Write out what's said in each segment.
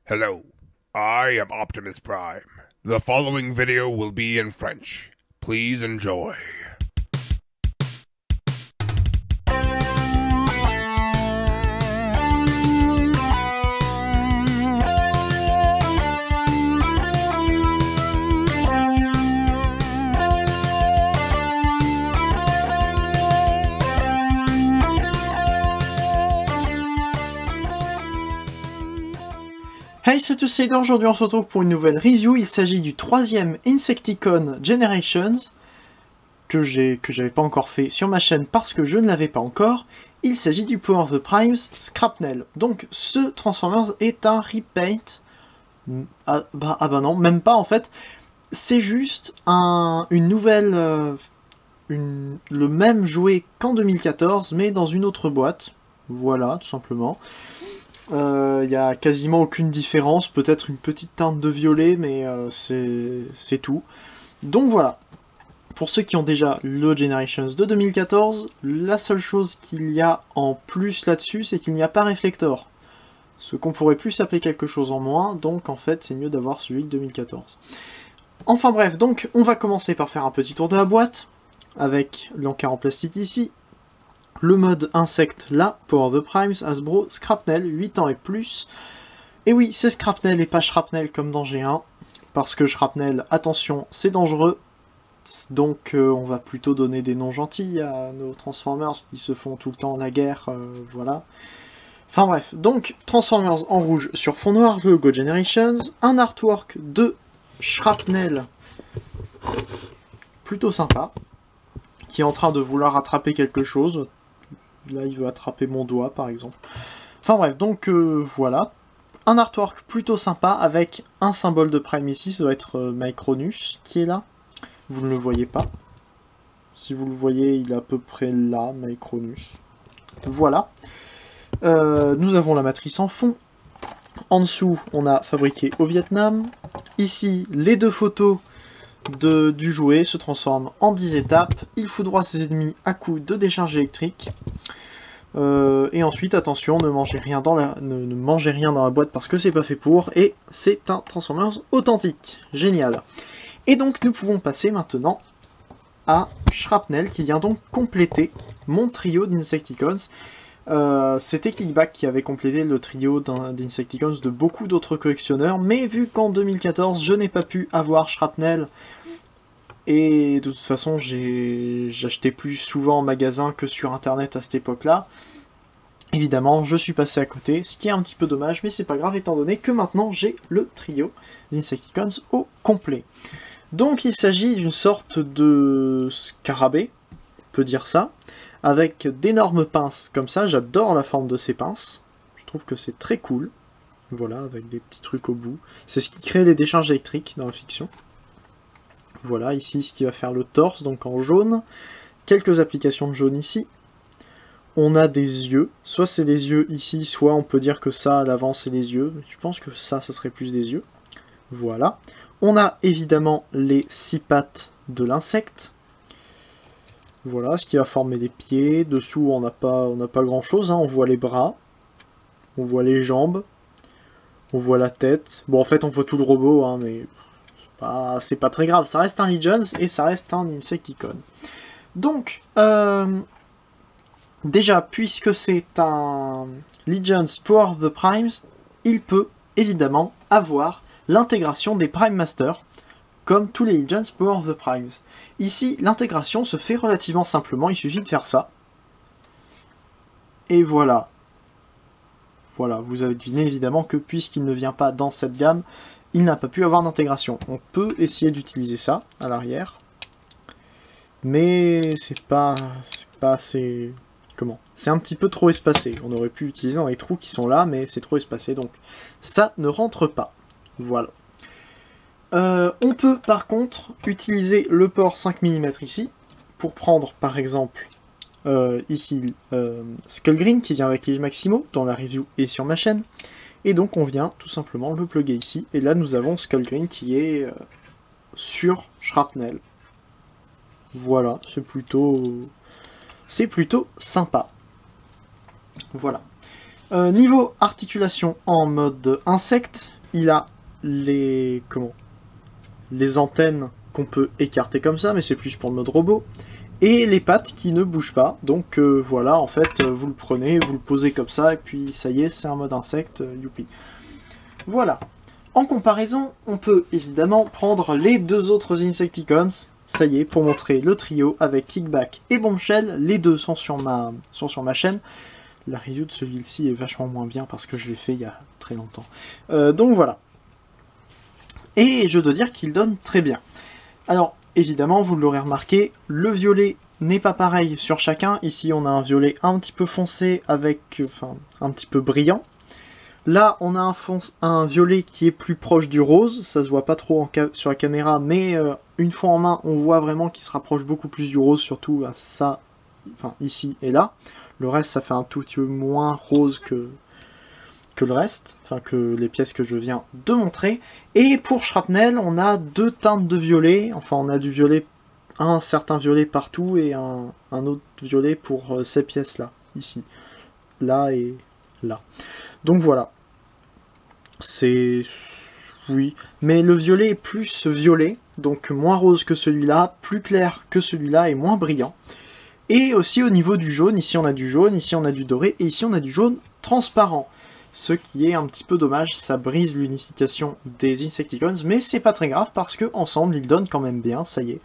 Hello, I am Optimus Prime. The following video will be in French. Please enjoy. Hey, c'est Tuxedo, aujourd'hui on se retrouve pour une nouvelle review. Il s'agit du troisième Insecticon Generations que j'avais pas encore fait sur ma chaîne parce que je ne l'avais pas encore. Il s'agit du Power of the Primes Scrapnel. Donc ce Transformers est un repaint. Ah bah non, même pas en fait. C'est juste une nouvelle... le même jouet qu'en 2014 mais dans une autre boîte. Voilà, tout simplement. Il n'y a quasiment aucune différence, peut-être une petite teinte de violet, mais c'est tout. Donc voilà, pour ceux qui ont déjà le Generations de 2014, la seule chose qu'il y a en plus là-dessus, c'est qu'il n'y a pas Reflector. Ce qu'on pourrait plus appeler quelque chose en moins, donc en fait c'est mieux d'avoir celui de 2014. Enfin bref, donc on va commencer par faire un petit tour de la boîte, avec l'encart en plastique ici. Le mode insecte là, Power of the Primes, Hasbro, Scrapnel, 8 ans et plus. Et oui, c'est Scrapnel et pas Shrapnel comme dans G1, parce que Shrapnel, attention, c'est dangereux. Donc on va plutôt donner des noms gentils à nos Transformers qui se font tout le temps la guerre, voilà. Enfin bref, donc Transformers en rouge sur fond noir, le logo Generations, un artwork de Shrapnel plutôt sympa, qui est en train de vouloir attraper quelque chose. Là, il veut attraper mon doigt, par exemple. Enfin bref, donc voilà. Un artwork plutôt sympa avec un symbole de Prime ici. Ça doit être Micronus qui est là. Vous ne le voyez pas. Si vous le voyez, il est à peu près là, Micronus. Voilà. Nous avons la matrice en fond. En dessous, on a fabriqué au Vietnam. Ici, les deux photos du jouet se transforment en 10 étapes. Il foudroie ses ennemis à coups de décharge électrique. Et ensuite, attention, ne mangez rien dans la boîte parce que c'est pas fait pour. Et c'est un Transformers authentique. Génial. Et donc, nous pouvons passer maintenant à Shrapnel qui vient donc compléter mon trio d'Insecticons. C'était Kickback qui avait complété le trio d'Insecticons de beaucoup d'autres collectionneurs, mais vu qu'en 2014 je n'ai pas pu avoir Shrapnel, et de toute façon j'achetais plus souvent en magasin que sur internet à cette époque-là, évidemment je suis passé à côté, ce qui est un petit peu dommage, mais c'est pas grave étant donné que maintenant j'ai le trio d'Insecticons au complet. Donc il s'agit d'une sorte de scarabée, on peut dire ça, avec d'énormes pinces comme ça. J'adore la forme de ces pinces, je trouve que c'est très cool. Voilà, avec des petits trucs au bout. C'est ce qui crée les décharges électriques dans la fiction. Voilà, ici ce qui va faire le torse, donc en jaune. Quelques applications de jaune ici. On a des yeux, soit c'est les yeux ici, soit on peut dire que ça à l'avant c'est les yeux. Je pense que ça serait plus des yeux. Voilà. On a évidemment les 6 pattes de l'insecte. Voilà, ce qui va former les pieds. Dessous, on n'a pas grand chose, hein. On voit les bras, on voit les jambes, on voit la tête. Bon, en fait, on voit tout le robot, hein, mais c'est pas très grave. Ça reste un Legions et ça reste un Insecticon. Donc, déjà, puisque c'est un Legions Power of the Primes, il peut évidemment avoir l'intégration des Prime Masters, comme tous les Legions Power of the Primes. Ici, l'intégration se fait relativement simplement, il suffit de faire ça. Et voilà. Voilà, vous avez deviné évidemment que puisqu'il ne vient pas dans cette gamme, il n'a pas pu avoir d'intégration. On peut essayer d'utiliser ça à l'arrière. Mais c'est pas assez... Comment? C'est un petit peu trop espacé. On aurait pu utiliser dans les trous qui sont là, mais c'est trop espacé, donc ça ne rentre pas. Voilà. On peut par contre utiliser le port 5 mm ici, pour prendre par exemple ici Skull Green qui vient avec les Maximo, dans la review et sur ma chaîne, et donc on vient tout simplement le plugger ici, et là nous avons Skull Green qui est sur Shrapnel. Voilà, c'est plutôt sympa. Voilà. Niveau articulation en mode insecte, il a les antennes qu'on peut écarter comme ça, mais c'est plus pour le mode robot, et les pattes qui ne bougent pas. Donc voilà, en fait, vous le prenez, vous le posez comme ça, et puis ça y est, c'est un mode insecte, youpi. Voilà. En comparaison, on peut évidemment prendre les deux autres Insecticons. Ça y est, pour montrer le trio avec Kickback et Bombshell, les deux sont sur ma chaîne. La review de celui-ci est vachement moins bien parce que je l'ai fait il y a très longtemps. Donc voilà. Et je dois dire qu'il donne très bien. Alors, évidemment, vous l'aurez remarqué, le violet n'est pas pareil sur chacun. Ici, on a un violet un petit peu foncé avec, un petit peu brillant. Là, on a un violet qui est plus proche du rose. Ça se voit pas trop sur la caméra, mais une fois en main, on voit vraiment qu'il se rapproche beaucoup plus du rose, surtout à ça, ici et là. Le reste, ça fait un tout petit peu moins rose que le reste, que les pièces que je viens de montrer. Et pour Shrapnel, on a deux teintes de violet. Enfin, on a du violet, un certain violet partout et un autre violet pour ces pièces-là, ici, là et là. Donc voilà. C'est... oui. Mais le violet est plus violet, donc moins rose que celui-là, plus clair que celui-là et moins brillant. Et aussi au niveau du jaune, ici on a du jaune, ici on a du doré, et ici on a du jaune transparent. Ce qui est un petit peu dommage, ça brise l'unification des Insecticons, mais c'est pas très grave parce que ensemble ils donnent quand même bien, ça y est.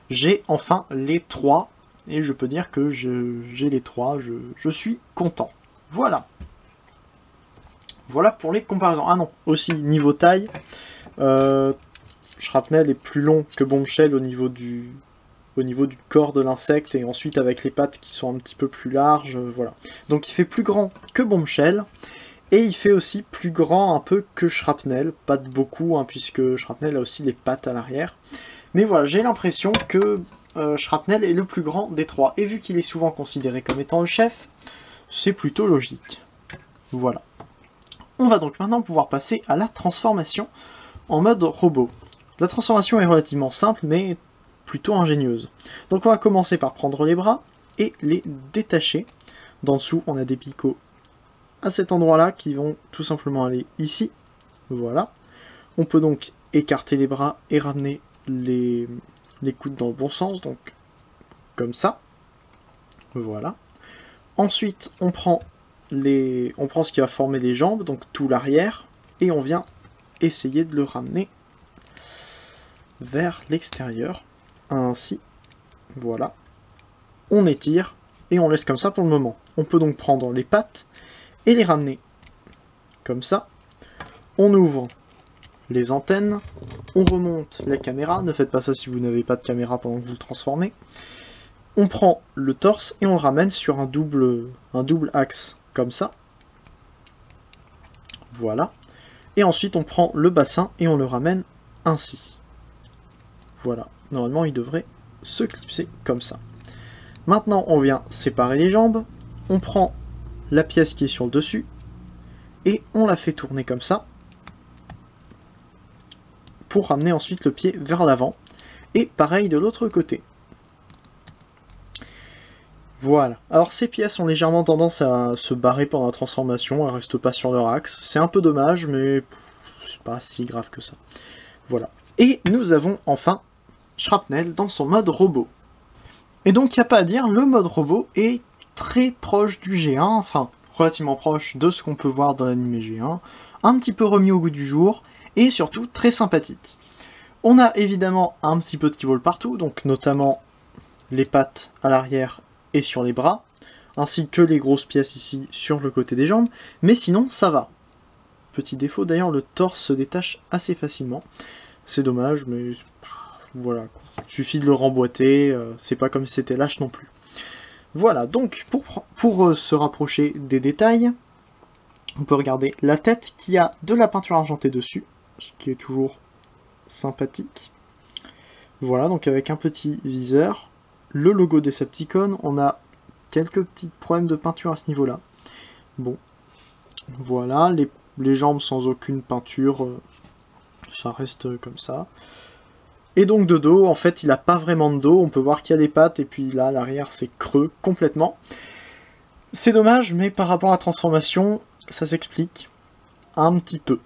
J'ai enfin les trois, et je peux dire que j'ai les trois, je suis content. Voilà. Voilà pour les comparaisons. Ah non, aussi niveau taille, Shrapnel est plus long que Bombshell au niveau du corps de l'insecte, et ensuite avec les pattes qui sont un petit peu plus larges, voilà. Donc il fait plus grand que Bombshell, et il fait aussi plus grand un peu que Shrapnel, pas de beaucoup, hein, puisque Shrapnel a aussi les pattes à l'arrière. Mais voilà, j'ai l'impression que Shrapnel est le plus grand des trois, et vu qu'il est souvent considéré comme étant le chef, c'est plutôt logique. Voilà. On va donc maintenant pouvoir passer à la transformation en mode robot. La transformation est relativement simple, mais plutôt ingénieuse. Donc on va commencer par prendre les bras et les détacher. D'en dessous, on a des picots à cet endroit-là qui vont tout simplement aller ici. Voilà. On peut donc écarter les bras et ramener les coudes dans le bon sens, donc comme ça. Voilà. Ensuite, on prend ce qui va former les jambes, donc tout l'arrière, et on vient essayer de le ramener vers l'extérieur. Ainsi, voilà. On étire et on laisse comme ça pour le moment. On peut donc prendre les pattes et les ramener comme ça. On ouvre les antennes, on remonte la caméra. Ne faites pas ça si vous n'avez pas de caméra pendant que vous le transformez. On prend le torse et on le ramène sur un double axe, comme ça. Voilà. Et ensuite on prend le bassin et on le ramène ainsi. Voilà. Normalement il devrait se clipser comme ça. Maintenant on vient séparer les jambes. On prend la pièce qui est sur le dessus et on la fait tourner comme ça pour ramener ensuite le pied vers l'avant. Et pareil de l'autre côté. Voilà. Alors ces pièces ont légèrement tendance à se barrer pendant la transformation, elles restent pas sur leur axe. C'est un peu dommage, mais c'est pas si grave que ça. Voilà. Et nous avons enfin Shrapnel dans son mode robot. Et donc il n'y a pas à dire, le mode robot est très proche du G1, enfin relativement proche de ce qu'on peut voir dans l'anime G1, un petit peu remis au goût du jour, et surtout très sympathique. On a évidemment un petit peu de keyboard partout, donc notamment les pattes à l'arrière et sur les bras, ainsi que les grosses pièces ici sur le côté des jambes, mais sinon ça va. Petit défaut d'ailleurs, le torse se détache assez facilement, c'est dommage, mais voilà, il suffit de le remboîter, c'est pas comme si c'était lâche non plus. Voilà, donc pour se rapprocher des détails, on peut regarder la tête qui a de la peinture argentée dessus, ce qui est toujours sympathique. Voilà, donc avec un petit viseur, le logo Decepticon, on a quelques petits problèmes de peinture à ce niveau-là. Bon, voilà, les jambes sans aucune peinture, ça reste comme ça. Et donc de dos, en fait, il n'a pas vraiment de dos, on peut voir qu'il y a les pattes, et puis là, l'arrière, c'est creux complètement. C'est dommage, mais par rapport à la transformation, ça s'explique un petit peu.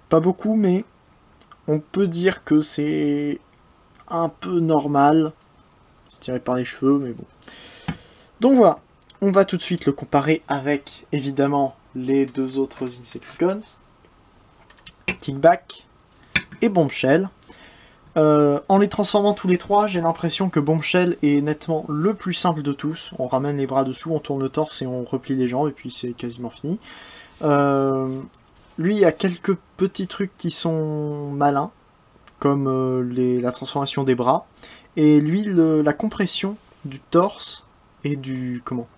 Pas beaucoup, mais on peut dire que c'est un peu normal. C'est tiré par les cheveux, mais bon. Donc voilà, on va tout de suite le comparer avec, évidemment, les deux autres Insecticons. Kickback et Bombshell. En les transformant tous les trois, j'ai l'impression que Bombshell est nettement le plus simple de tous. On ramène les bras dessous, on tourne le torse et on replie les jambes, et puis c'est quasiment fini. Lui, il y a quelques petits trucs qui sont malins, comme la transformation des bras. Et lui, la compression du torse et du... comment ?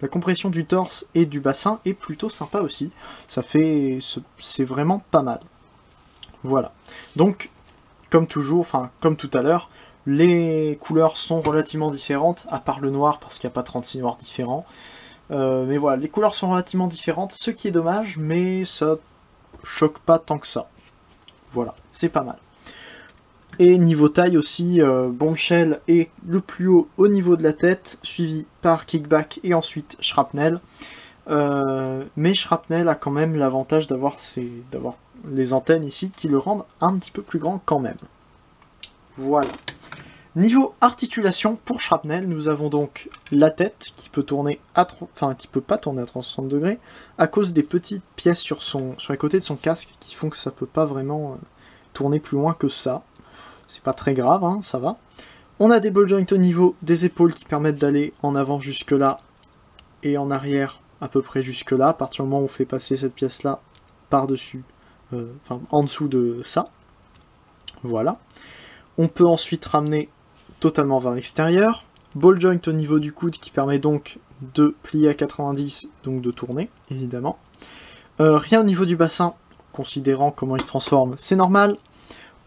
La compression du torse et du bassin est plutôt sympa aussi. Ça fait... c'est vraiment pas mal. Voilà. Donc, comme toujours, enfin, comme tout à l'heure, les couleurs sont relativement différentes, à part le noir, parce qu'il n'y a pas 36 noirs différents. Mais voilà, les couleurs sont relativement différentes, ce qui est dommage, mais ça choque pas tant que ça. Voilà, c'est pas mal. Et niveau taille aussi, Bombshell est le plus haut au niveau de la tête, suivi par Kickback et ensuite Shrapnel. Mais Shrapnel a quand même l'avantage d'avoir les antennes ici qui le rendent un petit peu plus grand quand même. Voilà. Niveau articulation, pour Shrapnel, nous avons donc la tête qui peut tourner qui peut pas tourner à 360 degrés à cause des petites pièces sur les côtés de son casque qui font que ça peut pas vraiment tourner plus loin que ça. C'est pas très grave, hein, ça va. On a des ball joints au niveau des épaules qui permettent d'aller en avant jusque là et en arrière à peu près jusque là, à partir du moment où on fait passer cette pièce là par-dessus, en dessous de ça. Voilà. On peut ensuite ramener totalement vers l'extérieur. Ball joint au niveau du coude qui permet donc de plier à 90, donc de tourner, évidemment. Rien au niveau du bassin, considérant comment il se transforme, c'est normal.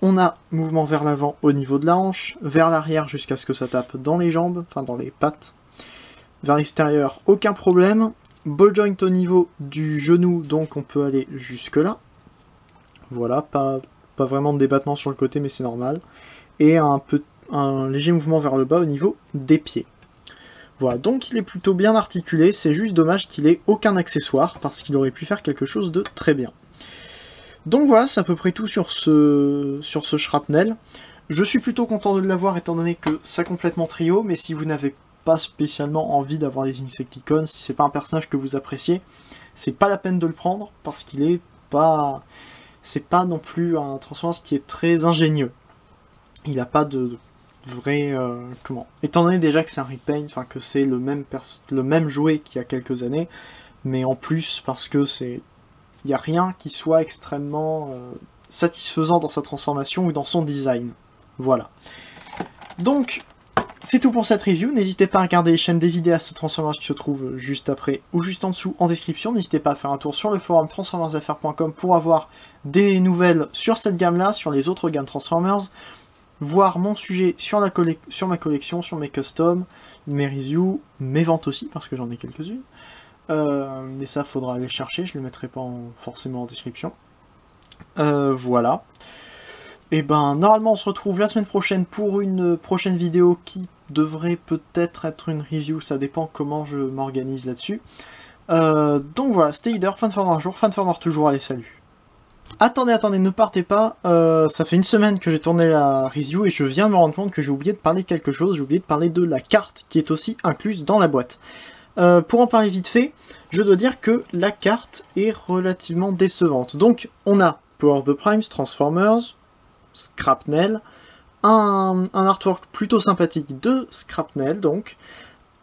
On a mouvement vers l'avant au niveau de la hanche, vers l'arrière jusqu'à ce que ça tape dans les jambes, enfin dans les pattes. Vers l'extérieur, aucun problème. Ball joint au niveau du genou, donc on peut aller jusque là. Voilà, pas vraiment de débattement sur le côté, mais c'est normal. Et un léger mouvement vers le bas au niveau des pieds. Voilà, donc il est plutôt bien articulé, c'est juste dommage qu'il ait aucun accessoire, parce qu'il aurait pu faire quelque chose de très bien. Donc voilà, c'est à peu près tout sur ce Shrapnel. Je suis plutôt content de l'avoir étant donné que ça complète mon trio, mais si vous n'avez pas spécialement envie d'avoir les Insecticons, si c'est pas un personnage que vous appréciez, c'est pas la peine de le prendre, parce qu'il est pas... c'est pas non plus un Transformers qui est très ingénieux. Il n'a pas de vrai... comment ? Étant donné déjà que c'est un repaint, enfin que c'est le même jouet qu'il y a quelques années, mais en plus parce que c'est... il n'y a rien qui soit extrêmement satisfaisant dans sa transformation ou dans son design. Voilà. Donc, c'est tout pour cette review. N'hésitez pas à regarder les chaînes des vidéastes Transformers qui se trouvent juste après ou juste en dessous en description. N'hésitez pas à faire un tour sur le forum transformersfr.com pour avoir des nouvelles sur cette gamme-là, sur les autres gammes Transformers, voir mon sujet sur ma collection, sur mes customs, mes reviews, mes ventes aussi, parce que j'en ai quelques-unes. Mais ça, faudra aller chercher, je ne le mettrai pas forcément en description. Voilà. Et ben, normalement, on se retrouve la semaine prochaine pour une prochaine vidéo qui devrait peut-être être une review, ça dépend comment je m'organise là-dessus. Donc voilà, c'était Leader, Fanformer un jour, Fanformer toujours, allez, salut. Attendez, ne partez pas, ça fait une semaine que j'ai tourné la review et je viens de me rendre compte que j'ai oublié de parler de quelque chose, j'ai oublié de parler de la carte qui est aussi incluse dans la boîte. Pour en parler vite fait, je dois dire que la carte est relativement décevante. Donc, on a Power of the Primes, Transformers, Shrapnel, un artwork plutôt sympathique de Shrapnel, donc,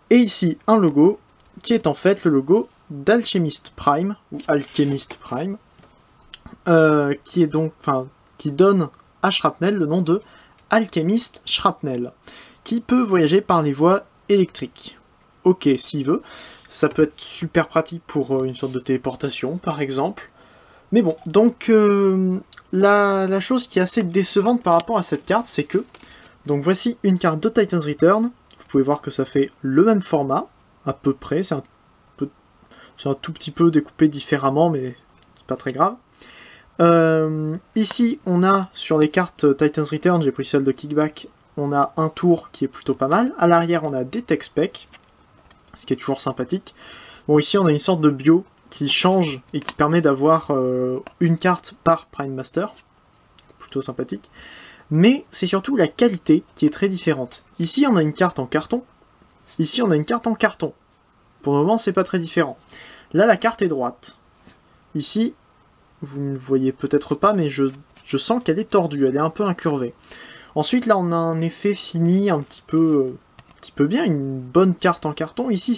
et ici un logo, qui est en fait le logo d'Alchemist Prime, ou Alchemist Prime, qui est donc, qui donne à Shrapnel le nom de Alchemist Shrapnel, qui peut voyager par les voies électriques. Ok, s'il veut. Ça peut être super pratique pour une sorte de téléportation, par exemple. Mais bon, donc la chose qui est assez décevante par rapport à cette carte, c'est que... donc voici une carte de Titan's Return. Vous pouvez voir que ça fait le même format, à peu près. C'est un tout petit peu découpé différemment, mais c'est pas très grave. Ici, on a, sur les cartes Titan's Return, j'ai pris celle de Kickback, on a un tour qui est plutôt pas mal. À l'arrière, on a des tech specs, ce qui est toujours sympathique. Bon, ici, on a une sorte de bio qui change et qui permet d'avoir une carte par Prime Master. Plutôt sympathique. Mais c'est surtout la qualité qui est très différente. Ici, on a une carte en carton. Ici, on a une carte en carton. Pour le moment, c'est pas très différent. Là, la carte est droite. Ici, vous ne voyez peut-être pas, mais je sens qu'elle est tordue, elle est un peu incurvée. Ensuite, là, on a un effet fini un petit peu bien, une bonne carte en carton. Ici,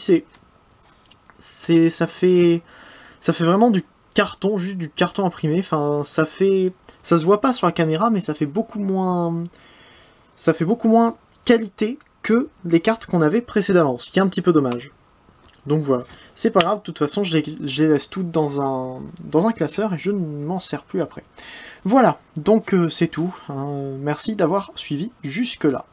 ça fait vraiment du carton, juste du carton imprimé. Enfin, ça se voit pas sur la caméra, mais ça fait beaucoup moins qualité que les cartes qu'on avait précédemment, ce qui est un petit peu dommage. Donc voilà, c'est pas grave, de toute façon je les laisse toutes dans un classeur et je ne m'en sers plus après. Voilà, donc c'est tout, hein. Merci d'avoir suivi jusque là.